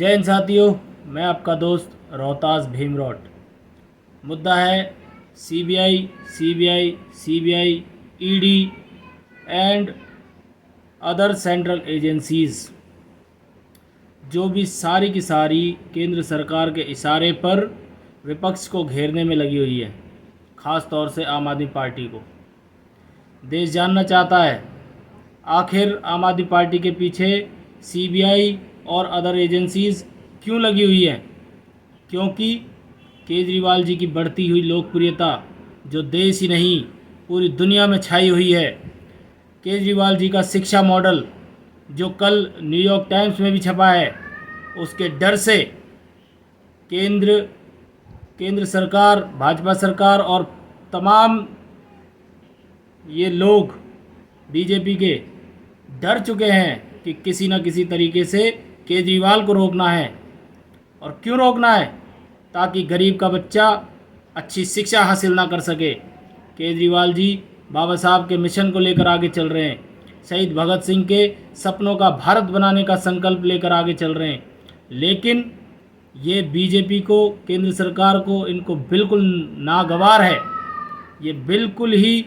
जय हिंद साथियों, मैं आपका दोस्त रोहतास भीमरॉट। मुद्दा है CBI, ED and other central agencies जो भी सारी की सारी केंद्र सरकार के इशारे पर विपक्ष को घेरने में लगी हुई है, ख़ास तौर से आम आदमी पार्टी को। देश जानना चाहता है आखिर आम आदमी पार्टी के पीछे सीबीआई और अदर एजेंसीज़ क्यों लगी हुई हैं। क्योंकि केजरीवाल जी की बढ़ती हुई लोकप्रियता जो देश ही नहीं पूरी दुनिया में छाई हुई है, केजरीवाल जी का शिक्षा मॉडल जो कल न्यूयॉर्क टाइम्स में भी छपा है, उसके डर से केंद्र सरकार, भाजपा सरकार और तमाम ये लोग बीजेपी के डर चुके हैं कि किसी न किसी तरीके से केजरीवाल को रोकना है। और क्यों रोकना है? ताकि गरीब का बच्चा अच्छी शिक्षा हासिल ना कर सके। केजरीवाल जी बाबा साहब के मिशन को लेकर आगे चल रहे हैं, शहीद भगत सिंह के सपनों का भारत बनाने का संकल्प लेकर आगे चल रहे हैं, लेकिन ये बीजेपी को, केंद्र सरकार को, इनको बिल्कुल नागवार है। ये बिल्कुल ही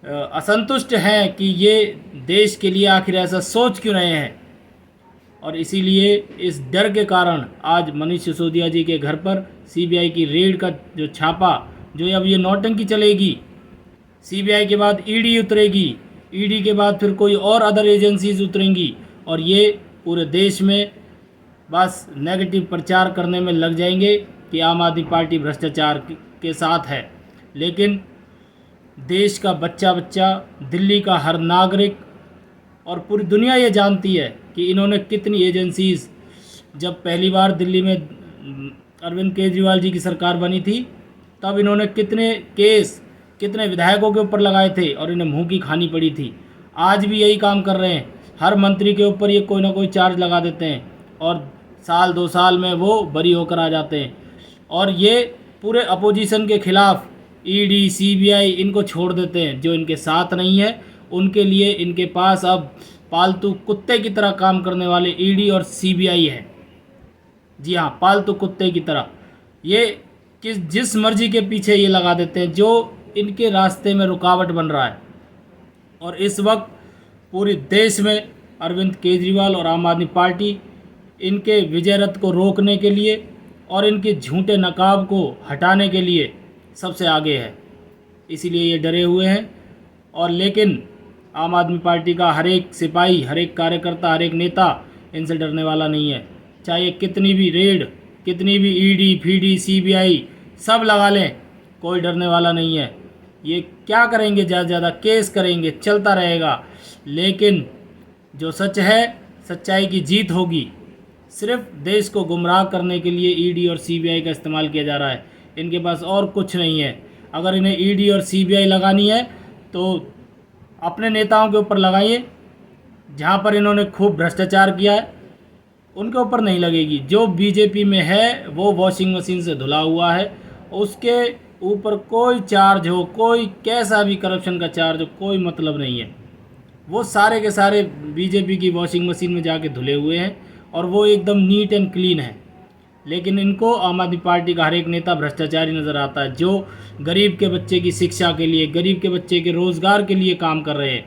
असंतुष्ट हैं कि ये देश के लिए आखिर ऐसा सोच क्यों रहे हैं। और इसीलिए इस डर के कारण आज मनीष सिसोदिया जी के घर पर सीबीआई की रेड का जो छापा, जो अब ये नौटंकी चलेगी, सीबीआई के बाद ईडी उतरेगी, ईडी के बाद फिर कोई और अदर एजेंसीज उतरेंगी, और ये पूरे देश में बस नेगेटिव प्रचार करने में लग जाएंगे कि आम आदमी पार्टी भ्रष्टाचार के साथ है। लेकिन देश का बच्चा बच्चा, दिल्ली का हर नागरिक और पूरी दुनिया ये जानती है कि इन्होंने कितनी एजेंसीज़, जब पहली बार दिल्ली में अरविंद केजरीवाल जी की सरकार बनी थी, तब इन्होंने कितने केस कितने विधायकों के ऊपर लगाए थे और इन्हें मुंह की खानी पड़ी थी। आज भी यही काम कर रहे हैं, हर मंत्री के ऊपर ये कोई ना कोई चार्ज लगा देते हैं और साल 2 साल में वो बरी होकर आ जाते हैं। और ये पूरे अपोजिशन के खिलाफ ईडी, सीबीआई इनको छोड़ देते हैं। जो इनके साथ नहीं है उनके लिए इनके पास अब पालतू कुत्ते की तरह काम करने वाले ईडी और सीबीआई है। जी हाँ, पालतू कुत्ते की तरह ये जिस मर्जी के पीछे ये लगा देते हैं जो इनके रास्ते में रुकावट बन रहा है। और इस वक्त पूरे देश में अरविंद केजरीवाल और आम आदमी पार्टी इनके विजय रथ को रोकने के लिए और इनके झूठे नकाब को हटाने के लिए सबसे आगे है। इसीलिए ये डरे हुए हैं। और लेकिन आम आदमी पार्टी का हर एक सिपाही, हर एक कार्यकर्ता, हर एक नेता इनसे डरने वाला नहीं है। चाहे कितनी भी रेड, कितनी भी ईडी, फीडी, सीबीआई सब लगा लें, कोई डरने वाला नहीं है। ये क्या करेंगे? ज़्यादा से ज़्यादा केस करेंगे, चलता रहेगा। लेकिन जो सच है, सच्चाई की जीत होगी। सिर्फ देश को गुमराह करने के लिए ईडी और सीबीआई का इस्तेमाल किया जा रहा है। इनके पास और कुछ नहीं है। अगर इन्हें ईडी और सीबीआई लगानी है तो अपने नेताओं के ऊपर लगाइए, जहाँ पर इन्होंने खूब भ्रष्टाचार किया है उनके ऊपर नहीं लगेगी। जो बीजेपी में है वो वॉशिंग मशीन से धुला हुआ है, उसके ऊपर कोई चार्ज हो, कोई कैसा भी करप्शन का चार्ज हो, कोई मतलब नहीं है। वो सारे के सारे बीजेपी की वॉशिंग मशीन में जाके धुले हुए हैं और वो एकदम नीट एंड क्लीन है। लेकिन इनको आम आदमी पार्टी का हर एक नेता भ्रष्टाचारी नज़र आता है, जो गरीब के बच्चे की शिक्षा के लिए, गरीब के बच्चे के रोज़गार के लिए काम कर रहे हैं।